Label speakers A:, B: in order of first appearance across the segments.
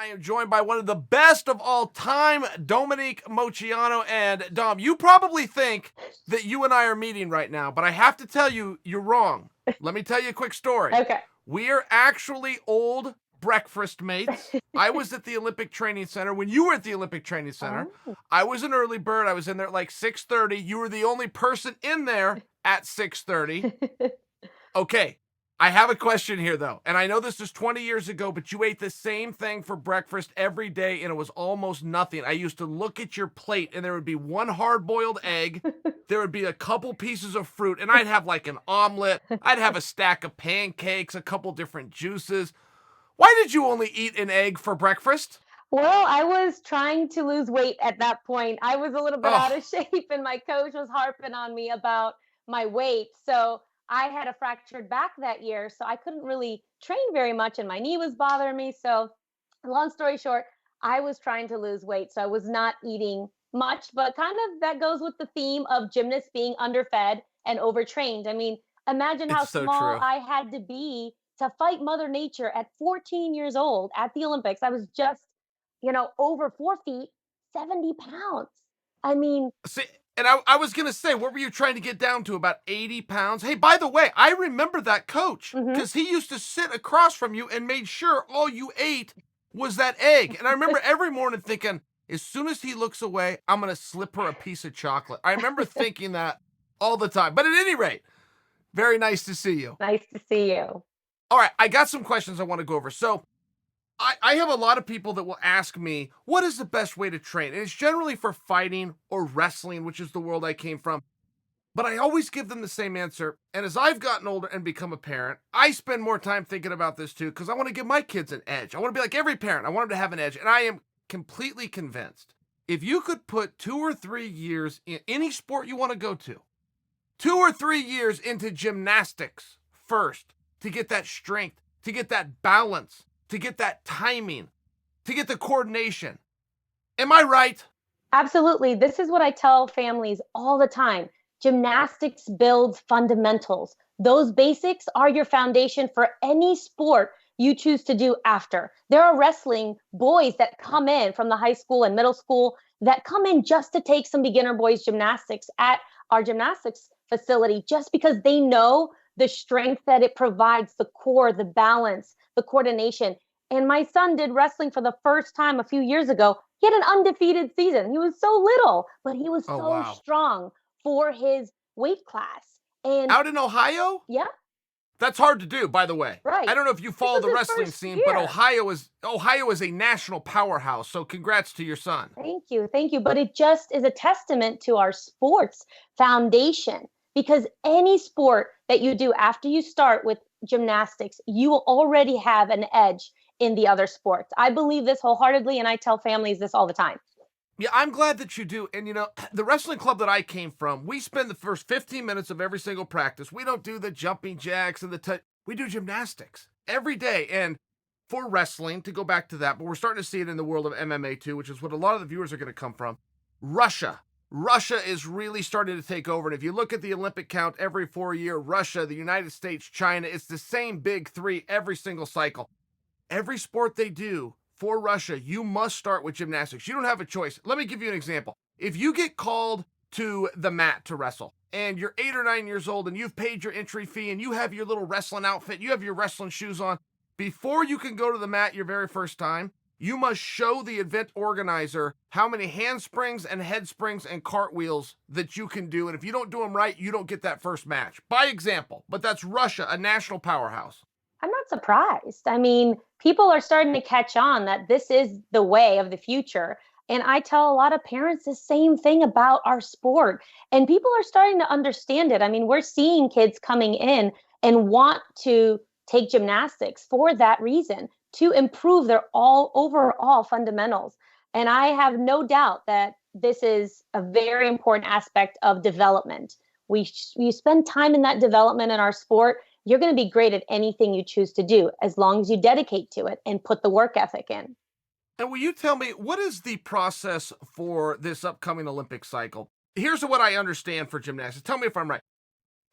A: I am joined by one of the best of all time, Dominique Moceanu. And Dom, you probably think that you and I are meeting right now, but I have to tell you, you're wrong. Let me tell you a quick story.
B: Okay.
A: We are actually old breakfast mates. I was at the Olympic Training Center when you were at the Olympic Training Center.
B: Oh.
A: I was an early bird. I was in there at like 6:30. You were the only person in there at 6:30. Okay. I have a question here, though, and I know this is 20 years ago, but you ate the same thing for breakfast every day, and it was almost nothing. I used to look at your plate, and there would be one hard-boiled egg, there would be a couple pieces of fruit, and I'd have like an omelet, I'd have a stack of pancakes, a couple different juices. Why did you only eat an egg for breakfast?
B: Well, I was trying to lose weight at that point. I was a little bit out of shape, and my coach was harping on me about my weight. So I had a fractured back that year, so I couldn't really train very much, and my knee was bothering me. So, long story short, I was trying to lose weight, so I was not eating much, but kind of that goes with the theme of gymnasts being underfed and overtrained. I mean, imagine how
A: It's so
B: small
A: true.
B: I had to be to fight Mother Nature at 14 years old at the Olympics. I was just, over 4 feet, 70 pounds. I mean,
A: See, and I was going to say, what were you trying to get down to, about 80 pounds? Hey, by the way, I remember that coach
B: mhm.
A: because he used to sit across from you and made sure all you ate was that egg. And I remember every morning thinking, as soon as he looks away, I'm going to slip her a piece of chocolate. I remember thinking that all the time. But at any rate, very nice to see you.
B: Nice to see you.
A: All right, I got some questions I want to go over. So I have a lot of people that will ask me, what is the best way to train? And it's generally for fighting or wrestling, which is the world I came from. But I always give them the same answer. And as I've gotten older and become a parent, I spend more time thinking about this too, because I want to give my kids an edge. I want to be like every parent. I want them to have an edge. And I am completely convinced if you could put 2 or 3 years in any sport you want to go to, 2 or 3 years into gymnastics first to get that strength, to get that balance, to get that timing, to get the coordination. Am I right?
B: Absolutely. This is what I tell families all the time. Gymnastics builds fundamentals. Those basics are your foundation for any sport you choose to do after. There are wrestling boys that come in from the high school and middle school that come in just to take some beginner boys gymnastics at our gymnastics facility just because they know the strength that it provides, the core, the balance, the coordination. And my son did wrestling for the first time a few years ago. He had an undefeated season. He was so little, but he was
A: Oh,
B: so
A: wow.
B: strong for his weight class. And
A: Out in Ohio?
B: yeah,
A: That's hard to do, by the way.
B: right.
A: I don't know if you
B: This
A: follow
B: was
A: the
B: his
A: wrestling
B: first
A: scene, but
B: year.
A: Ohio is a national powerhouse. So congrats to your son.
B: Thank you. Thank you. But it just is a testament to our sports foundation because any sport that you do after you start with gymnastics, you will already have an edge in the other sports. I believe this wholeheartedly, and I tell families this all the time.
A: Yeah, I'm glad that you do. And the wrestling club that I came from, we spend the first 15 minutes of every single practice. We don't do the jumping jacks and we do gymnastics every day. And for wrestling, to go back to that, but we're starting to see it in the world of MMA too, which is what a lot of the viewers are going to come from. Russia. Russia is really starting to take over. And if you look at the Olympic count every 4 year, Russia, the United States, China, it's the same big three every single cycle. Every sport they do for Russia, you must start with gymnastics. You don't have a choice. Let me give you an example. If you get called to the mat to wrestle and you're 8 or 9 years old and you've paid your entry fee and you have your little wrestling outfit, you have your wrestling shoes on, before you can go to the mat your very first time, you must show the event organizer how many handsprings and head springs and cartwheels that you can do. And if you don't do them right, you don't get that first match. By example, but that's Russia, a national powerhouse.
B: I'm not surprised. I mean, people are starting to catch on that this is the way of the future. And I tell a lot of parents the same thing about our sport. And people are starting to understand it. I mean, we're seeing kids coming in and want to take gymnastics for that reason, to improve their all overall fundamentals. And I have no doubt that this is a very important aspect of development. You spend time in that development in our sport, you're going to be great at anything you choose to do as long as you dedicate to it and put the work ethic in.
A: And will you tell me, what is the process for this upcoming Olympic cycle? Here's what I understand for gymnastics. Tell me if I'm right.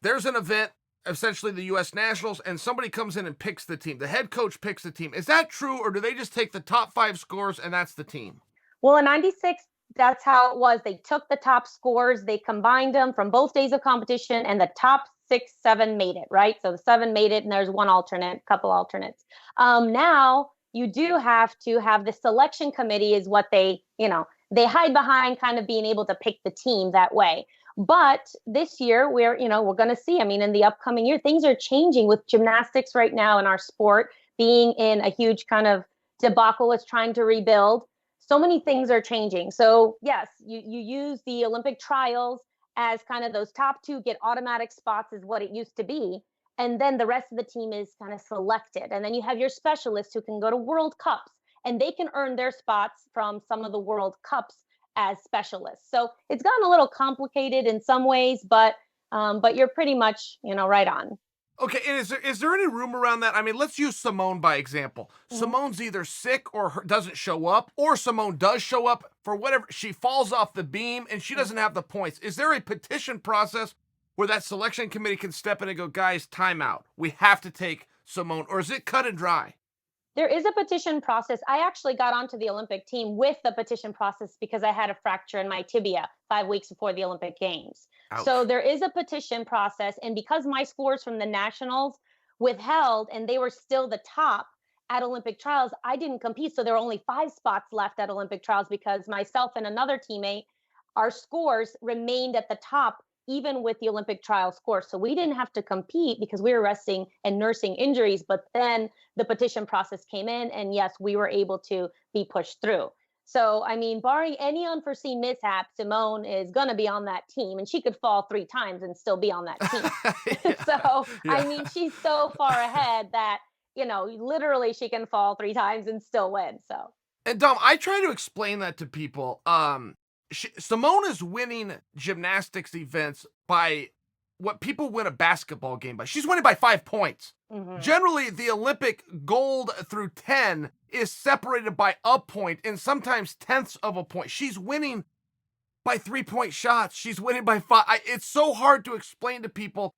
A: There's an event essentially the U.S. Nationals, and somebody comes in and picks the team. The head coach picks the team. Is that true, or do they just take the top 5 scores and that's the team?
B: Well, in 96, that's how it was. They took the top scores, they combined them from both days of competition, and the top 6, 7 made it, right? So the 7 made it, and there's one alternate, couple alternates. Now you do have to have the selection committee, is what they hide behind, kind of being able to pick the team that way. But this year, we're going to see. I mean, in the upcoming year, things are changing with gymnastics right now in our sport being in a huge kind of debacle. It's trying to rebuild. So many things are changing. So yes, you use the Olympic trials as kind of those top 2 get automatic spots, is what it used to be. And then the rest of the team is kind of selected. And then you have your specialists who can go to World Cups, and they can earn their spots from some of the World Cups as specialists. So it's gotten a little complicated in some ways, but you're pretty much, right on.
A: Okay, and is there any room around that? I mean, let's use Simone by example.
B: Mhm.
A: Simone's either sick or doesn't show up, or Simone does show up for whatever. She falls off the beam and she doesn't have the points. Is there a petition process where that selection committee can step in and go, guys, timeout. We have to take Simone, or is it cut and dry?
B: There is a petition process. I actually got onto the Olympic team with the petition process because I had a fracture in my tibia 5 weeks before the Olympic Games. So
A: Ouch.
B: there is a petition process. And because my scores from the nationals withheld and they were still the top at Olympic trials, I didn't compete. So there were only 5 spots left at Olympic trials because myself and another teammate, our scores remained at the top even with the Olympic trial score. So we didn't have to compete because we were resting and nursing injuries. But then the petition process came in, and yes, we were able to be pushed through. So, I mean, barring any unforeseen mishap, Simone is going to be on that team, and she could fall 3 times and still be on that team.
A: Yeah.
B: So, I
A: Yeah.
B: mean, she's so far ahead that, literally she can fall 3 times and still win. So,
A: And Dom, I try to explain that to people. Simone is winning gymnastics events by what people win a basketball game by. She's winning by 5 points.
B: mhm.
A: Generally, the Olympic gold through 10 is separated by a point and sometimes tenths of a point. She's winning by 3-point shots. She's winning by 5. It's so hard to explain to people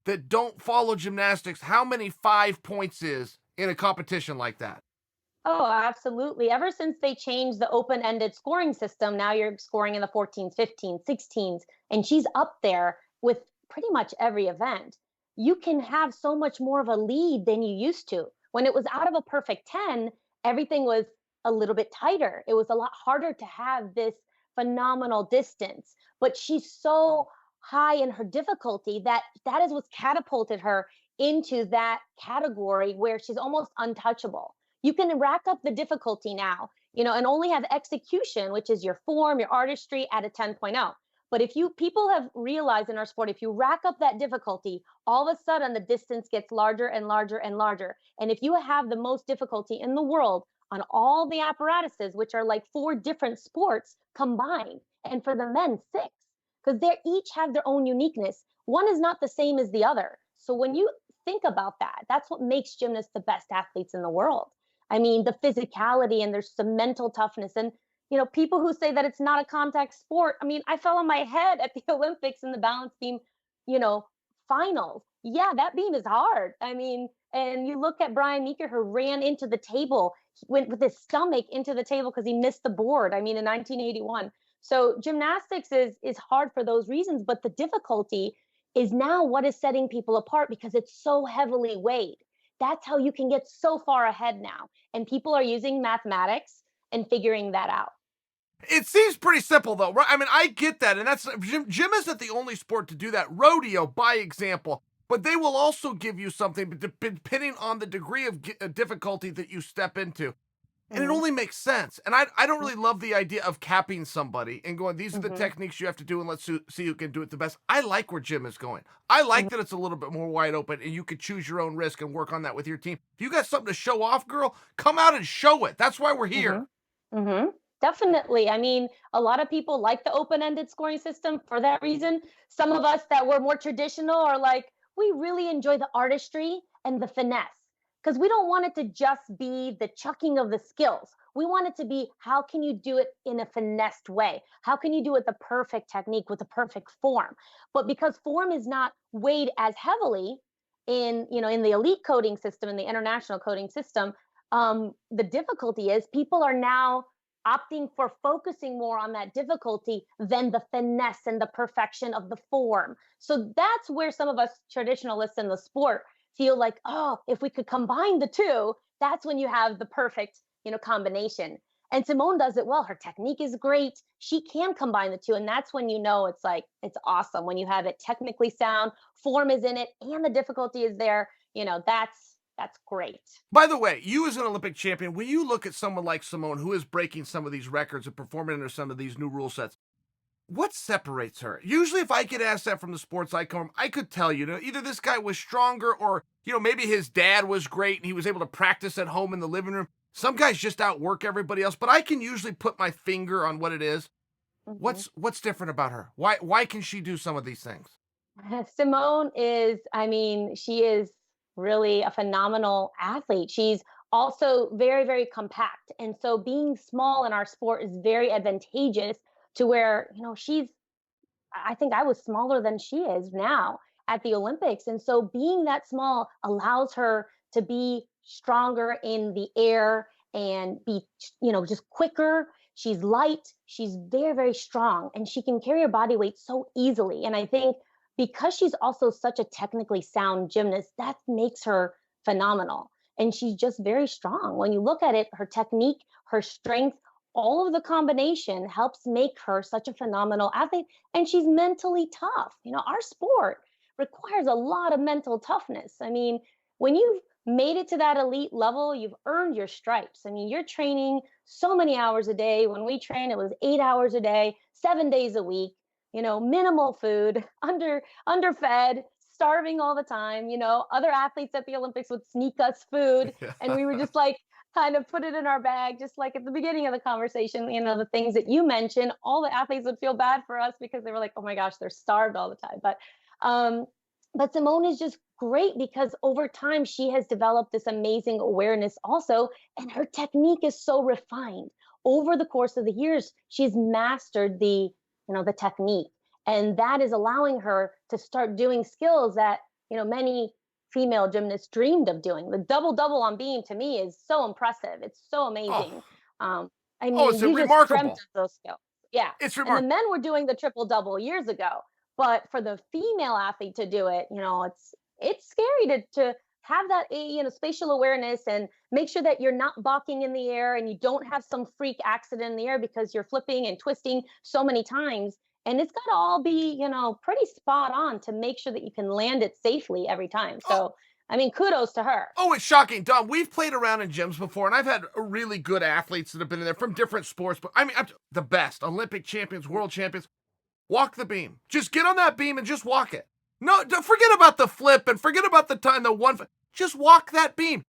A: that don't follow gymnastics how many 5 points is in a competition like that.
B: Oh, absolutely. Ever since they changed the open-ended scoring system, now you're scoring in the 14s, 15s, 16s, and she's up there with pretty much every event. You can have so much more of a lead than you used to. When it was out of a perfect 10, everything was a little bit tighter. It was a lot harder to have this phenomenal distance. But she's so high in her difficulty that is what's catapulted her into that category where she's almost untouchable. You can rack up the difficulty now, and only have execution, which is your form, your artistry at a 10.0. But if people have realized in our sport, if you rack up that difficulty, all of a sudden the distance gets larger and larger and larger. And if you have the most difficulty in the world on all the apparatuses, which are like 4 different sports combined, and for the men, 6, because they each have their own uniqueness. One is not the same as the other. So when you think about that, that's what makes gymnasts the best athletes in the world. I mean, the physicality, and there's some mental toughness. And, people who say that it's not a contact sport. I mean, I fell on my head at the Olympics in the balance beam, you know, finals. Yeah, that beam is hard. I mean, and you look at Brian Meeker, who ran into the table, he went with his stomach into the table because he missed the board. I mean, in 1981. So gymnastics is hard for those reasons, but the difficulty is now what is setting people apart because it's so heavily weighed. That's how you can get so far ahead now. And people are using mathematics and figuring that out.
A: It seems pretty simple, though, right? I mean, I get that, and that's gym isn't the only sport to do that. Rodeo, by example, but they will also give you something, depending on the degree of difficulty that you step into, and it
B: Hmm.
A: only makes sense. And I don't really love the idea of capping somebody and going, these are the
B: Hmm.
A: techniques you have to do, and let's see who can do it the best. I like where gym is going. I like that it's a little bit more wide open, and you can choose your own risk and work on that with your team. If you got something to show off, girl, come out and show it. That's why we're
B: Hmm.
A: here.
B: Hmm. Definitely. I mean, a lot of people like the open-ended scoring system for that reason. Some of us that were more traditional are like, we really enjoy the artistry and the finesse because we don't want it to just be the chucking of the skills. We want it to be how can you do it in a finessed way? How can you do it the perfect technique with the perfect form? But because form is not weighed as heavily, in the elite coding system, in the international coding system, the difficulty is people are now opting for focusing more on that difficulty than the finesse and the perfection of the form. So that's where some of us traditionalists in the sport feel like, oh, if we could combine the two, that's when you have the perfect, combination. And Simone does it well. Her technique is great. She can combine the two. And that's when it's like, it's awesome when you have it technically sound, form is in it, and the difficulty is there. That's great.
A: By the way, you as an Olympic champion, when you look at someone like Simone, who is breaking some of these records and performing under some of these new rule sets, what separates her? Usually, if I get asked that from the sports I come from, I could tell you, either this guy was stronger or, maybe his dad was great and he was able to practice at home in the living room. Some guys just outwork everybody else, but I can usually put my finger on what it is.
B: Mhm.
A: What's different about her? Why can she do some of these things?
B: Simone is, I mean, she is really a phenomenal athlete. She's also very, very compact. And so being small in our sport is very advantageous to where, I think I was smaller than she is now at the Olympics. And so being that small allows her to be stronger in the air and be, just quicker. She's light, she's very, very strong, and she can carry her body weight so easily. And I think because she's also such a technically sound gymnast, that makes her phenomenal. And she's just very strong. When you look at it, her technique, her strength, all of the combination helps make her such a phenomenal athlete. And she's mentally tough. Our sport requires a lot of mental toughness. I mean, when you've made it to that elite level, you've earned your stripes. I mean, you're training so many hours a day. When we train, it was 8 hours a day, 7 days a week, minimal food, underfed, starving all the time. Other athletes at the Olympics would sneak us food, and we were just like kind of put it in our bag, just like at the beginning of the conversation, the things that you mentioned. All the athletes would feel bad for us because they were like, oh my gosh, they're starved all the time. Um, but Simone is just great because over time she has developed this amazing awareness also, and her technique is so refined. Over the course of the years, she's mastered the technique, and that is allowing her to start doing skills that many female gymnasts dreamed of doing. The double double on beam to me is so impressive. It's so
A: Oh,
B: amazing. I
A: oh,
B: mean,
A: it's
B: we just dreamt
A: remarkable.
B: of those skills. Yeah.
A: It's
B: And the
A: remarkable.
B: men were doing the triple double years ago. But for the female athlete to do it, it's scary to have that spatial awareness and make sure that you're not balking in the air and you don't have some freak accident in the air because you're flipping and twisting so many times. And it's got to all be, pretty spot on to make sure that you can land it safely every time.
A: Oh,
B: So, I mean, kudos to her.
A: Oh, it's shocking, Don. We've played around in gyms before, and I've had really good athletes that have been in there from different sports. But I mean, the best Olympic champions, world champions. Walk the beam. Just get on that beam and just walk it. No, forget about the flip and forget about the time, the one. Just walk that beam.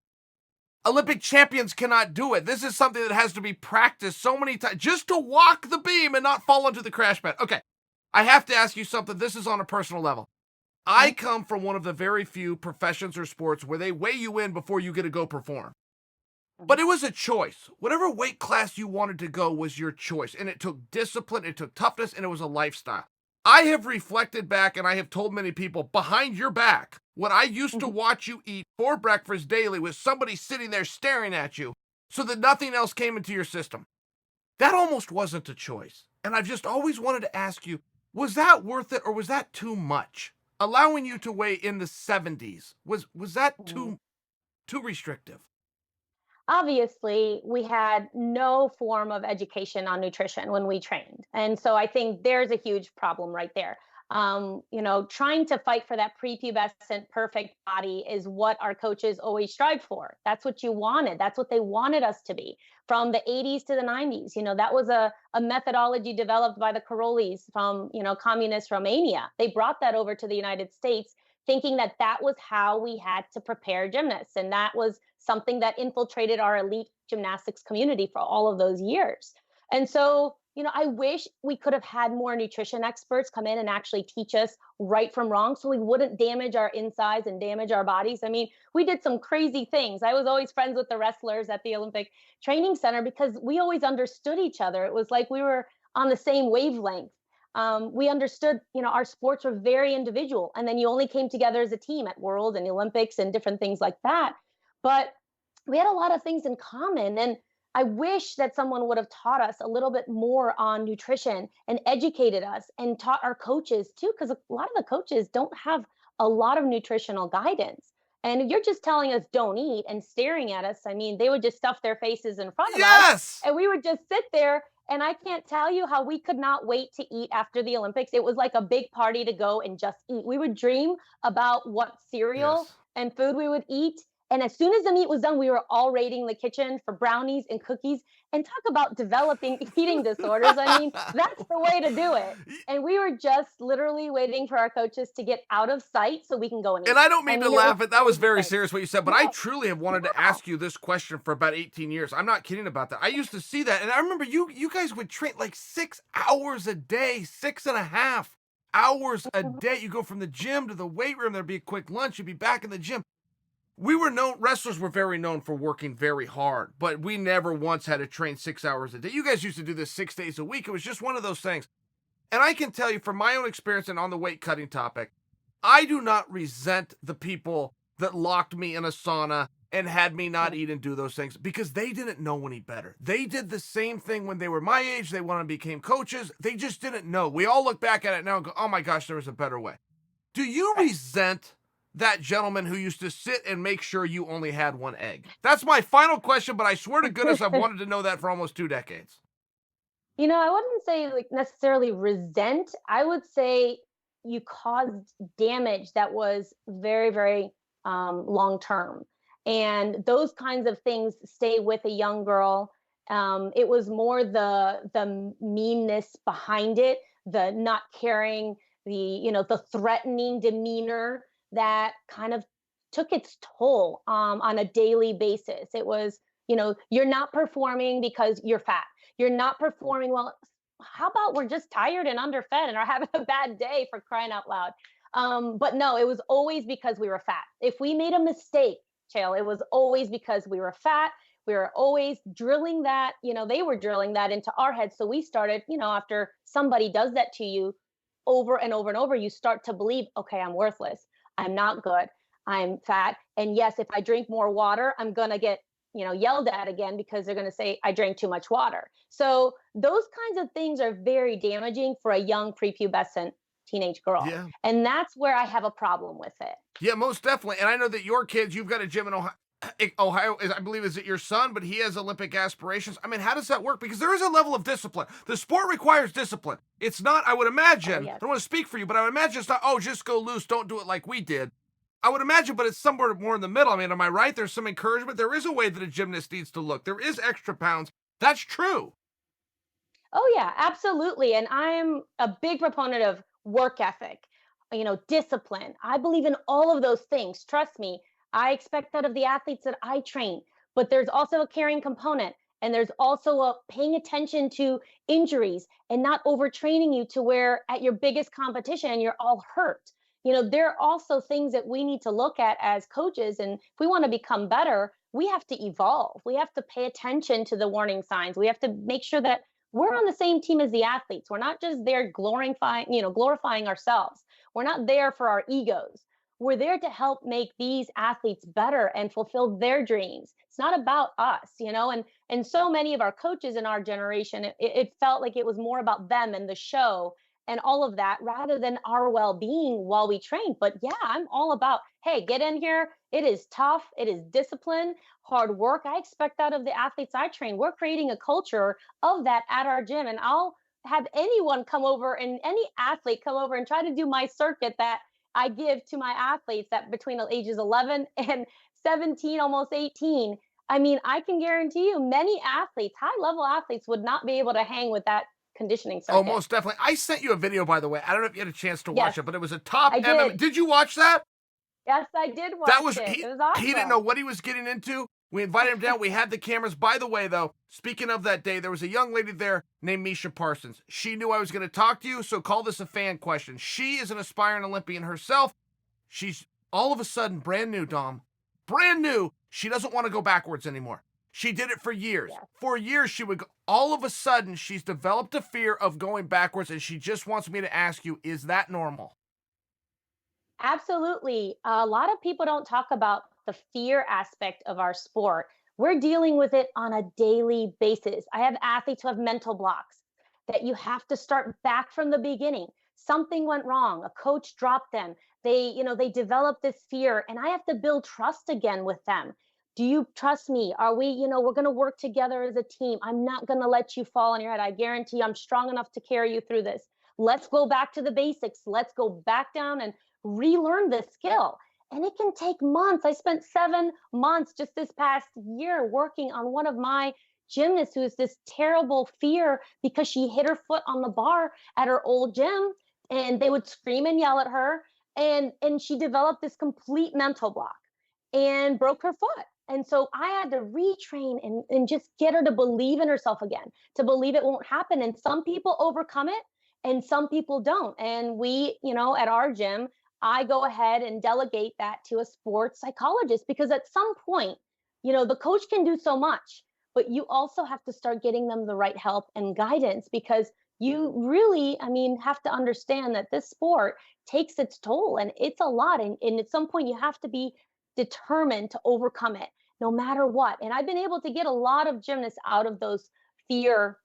A: Olympic champions cannot do it. This is something that has to be practiced so many times just to walk the beam and not fall into the crash pad. Okay, I have to ask you something. This is on a personal level. I
B: Mhm.
A: come from one of the very few professions or sports where they weigh you in before you get to go perform. But it was a choice. Whatever weight class you wanted to go was your choice. And it took discipline, it took toughness, and it was a lifestyle. I have reflected back and I have told many people behind your back what I used to
B: Mhm.
A: watch you eat for breakfast daily with somebody sitting there staring at you so that nothing else came into your system. That almost wasn't a choice. And I've just always wanted to ask you, was that worth it or was that too much? Allowing you to weigh in the 70s, was that
B: Mhm.
A: too restrictive?
B: Obviously, we had no form of education on nutrition when we trained. And so I think there's a huge problem right there. Trying to fight for that prepubescent perfect body is what our coaches always strived for. That's what you wanted. That's what they wanted us to be from the 80s to the 90s. That was a methodology developed by the Karolis from, communist Romania. They brought that over to the United States thinking that that was how we had to prepare gymnasts. And that was something that infiltrated our elite gymnastics community for all of those years. And so, I wish we could have had more nutrition experts come in and actually teach us right from wrong so we wouldn't damage our insides and damage our bodies. I mean, we did some crazy things. I was always friends with the wrestlers at the Olympic Training Center because we always understood each other. It was like we were on the same wavelength. We understood, our sports were very individual, and then you only came together as a team at World and the Olympics and different things like that. But we had a lot of things in common, and I wish that someone would have taught us a little bit more on nutrition and educated us and taught our coaches too, because a lot of the coaches don't have a lot of nutritional guidance. And if you're just telling us don't eat and staring at us, I mean, they would just stuff their faces in front of us
A: Yes.
B: and we would just sit there. And I can't tell you how we could not wait to eat after the Olympics. It was like a big party to go and just eat. We would dream about what cereal
A: Yes.
B: and food we would eat. And as soon as the meat was done, we were all raiding the kitchen for brownies and cookies. And talk about developing eating disorders. I mean, that's the way to do it. And we were just literally waiting for our coaches to get out of sight so we can go and eat.
A: And I don't mean to laugh, but that was very
B: insane.
A: serious what you said. But I truly have wanted to ask you this question for about 18 years. I'm not kidding about that. I used to see that, and I remember you guys would train like 6 hours a day, 6.5 hours a day. You go from the gym to the weight room. There'd be a quick lunch. You'd be back in the gym. Wrestlers were very known for working very hard, but we never once had to train 6 hours a day. You guys used to do this 6 days a week. It was just one of those things. And I can tell you from my own experience and on the weight cutting topic, I do not resent the people that locked me in a sauna and had me not eat and do those things because they didn't know any better. They did the same thing when they were my age. They went and became coaches. They just didn't know. We all look back at it now and go, oh my gosh, there was a better way. Do you resent that gentleman who used to sit and make sure you only had one egg? That's my final question, but I swear to goodness, I've wanted to know that for almost 2 decades.
B: I wouldn't say like necessarily resent. I would say you caused damage that was very, very long term. And those kinds of things stay with a young girl. It was more the meanness behind it, the not caring, the threatening demeanor that kind of took its toll on a daily basis. It was, you're not performing because you're fat. You're not performing well. How about we're just tired and underfed and are having a bad day, for crying out loud? But no, it was always because we were fat. If we made a mistake, Chael, it was always because we were fat. We were always drilling that, they were drilling that into our heads. So we started, after somebody does that to you over and over and over, you start to believe, okay, I'm worthless. I'm not good. I'm fat. And yes, if I drink more water, I'm going to get, yelled at again because they're going to say I drank too much water. So those kinds of things are very damaging for a young prepubescent teenage girl.
A: Yeah.
B: And that's where I have a problem with it.
A: Yeah, most definitely. And I know that your kids, you've got a gym in Ohio, I believe, is it your son, but he has Olympic aspirations. I mean, how does that work? Because there is a level of discipline. The sport requires discipline. It's not, I would imagine,
B: yes.
A: I don't want to speak for you, but I would imagine it's not, just go loose, don't do it like we did. I would imagine, but it's somewhere more in the middle. I mean, am I right? There's some encouragement. There is a way that a gymnast needs to look. There is extra pounds. That's true.
B: Oh, yeah, absolutely. And I'm a big proponent of work ethic, discipline. I believe in all of those things. Trust me, I expect that of the athletes that I train. But there's also a caring component. And there's also a paying attention to injuries and not overtraining you to where at your biggest competition, you're all hurt. There are also things that we need to look at as coaches. And if we want to become better, we have to evolve. We have to pay attention to the warning signs. We have to make sure that we're on the same team as the athletes. We're not just there glorifying ourselves. We're not there for our egos. We're there to help make these athletes better and fulfill their dreams. It's not about us, and so many of our coaches in our generation, it felt like it was more about them and the show and all of that rather than our well-being while we train. But yeah, I'm all about, hey, get in here. It is tough. It is discipline, hard work. I expect that of the athletes I train. We're creating a culture of that at our gym. And I'll have anyone come over and any athlete come over and try to do my circuit that I give to my athletes that between the ages 11 and 17, almost 18. I mean, I can guarantee you many athletes, high level athletes, would not be able to hang with that conditioning circuit.
A: Oh, most definitely. I sent you a video, by the way. I don't know if you had a chance to watch it, but it was a top
B: I
A: MMA.
B: did.
A: Did you watch that?
B: Yes, I did watch
A: That was,
B: it.
A: He,
B: It was awesome.
A: He didn't know what he was getting into. We invited him down. We had the cameras. By the way, though, speaking of that day, there was a young lady there named Misha Parsons. She knew I was going to talk to you, so call this a fan question. She is an aspiring Olympian herself. She's all of a sudden brand new, Dom. Brand new. She doesn't want to go backwards anymore. She did it for years.
B: Yes.
A: For years, she would go, all of a sudden, she's developed a fear of going backwards, and she just wants me to ask you, is that normal?
B: Absolutely. A lot of people don't talk about the fear aspect of our sport. We're dealing with it on a daily basis. I have athletes who have mental blocks that you have to start back from the beginning. Something went wrong, a coach dropped them. They develop this fear and I have to build trust again with them. Do you trust me? Are we, we're going to work together as a team. I'm not going to let you fall on your head. I guarantee I'm strong enough to carry you through this. Let's go back to the basics. Let's go back down and relearn this skill. And it can take months. I spent 7 months just this past year working on one of my gymnasts who has this terrible fear because she hit her foot on the bar at her old gym and they would scream and yell at her. And she developed this complete mental block and broke her foot. And so I had to retrain and just get her to believe in herself again, to believe it won't happen. And some people overcome it and some people don't. And we, at our gym, I go ahead and delegate that to a sports psychologist because at some point, the coach can do so much, but you also have to start getting them the right help and guidance because you really, have to understand that this sport takes its toll and it's a lot. And at some point, you have to be determined to overcome it no matter what. And I've been able to get a lot of gymnasts out of those fear,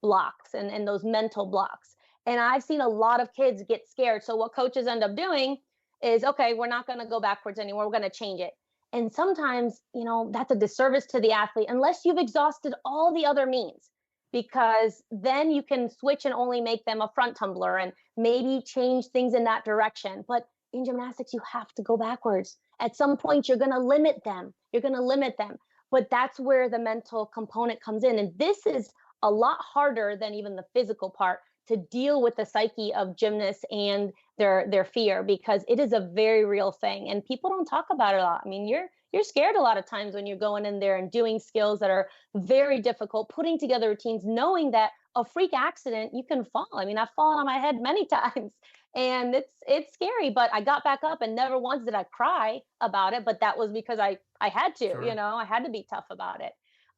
B: blocks and those mental blocks. And I've seen a lot of kids get scared. So what coaches end up doing is, okay, we're not going to go backwards anymore. We're going to change it. And sometimes, that's a disservice to the athlete unless you've exhausted all the other means, because then you can switch and only make them a front tumbler and maybe change things in that direction. But in gymnastics, you have to go backwards. At some point, you're going to limit them. You're going to limit them. But that's where the mental component comes in. And this is a lot harder than even the physical part to deal with the psyche of gymnasts and their fear, because it is a very real thing and people don't talk about it a lot. You're scared a lot of times when you're going in there and doing skills that are very difficult, putting together routines, knowing that a freak accident you can fall. I've fallen on my head many times and it's scary, but I got back up and never once did I cry about it, but that was because I had to.
A: Sure.
B: I had to be tough about it.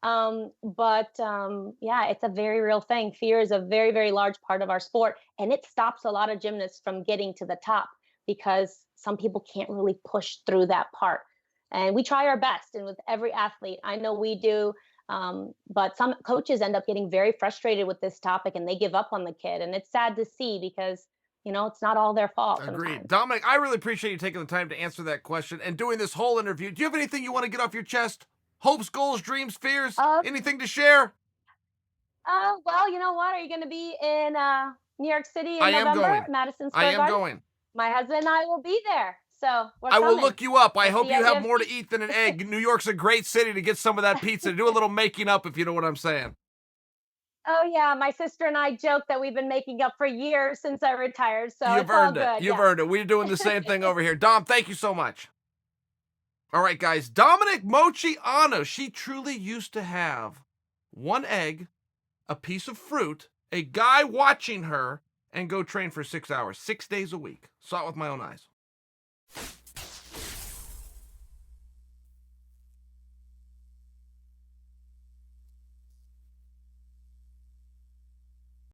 B: Yeah, it's a very real thing. Fear is a very, very large part of our sport, and it stops a lot of gymnasts from getting to the top because some people can't really push through that part. And we try our best, and with every athlete, I know we do. But some coaches end up getting very frustrated with this topic and they give up on the kid. And it's sad to see because, it's not all their fault.
A: Agreed.
B: Sometimes.
A: Dominic, I really appreciate you taking the time to answer that question and doing this whole interview. Do you have anything you want to get off your chest? Hopes, goals, dreams, fears? Anything to share?
B: Well, you know what? Are you going to be in New York City in
A: I am
B: November?
A: going.
B: Madison
A: I
B: Square
A: am
B: Garden?
A: going.
B: My husband and I will be there. So we're
A: I will
B: coming.
A: look you up. I hope
B: see
A: you have
B: you.
A: more to eat than an egg. New York's a great city to get some of that pizza. Do a little making up, if you know what I'm saying.
B: Oh, yeah. My sister and I joke that we've been making up for years since I retired. So
A: You've
B: it's all
A: earned it.
B: good.
A: You've
B: Yeah.
A: earned it. We're doing the same thing over here. Dom, thank you so much. All right, guys. Dominique Moceanu. She truly used to have one egg, a piece of fruit, a guy watching her, and go train for 6 hours, 6 days a week. Saw it with my own eyes.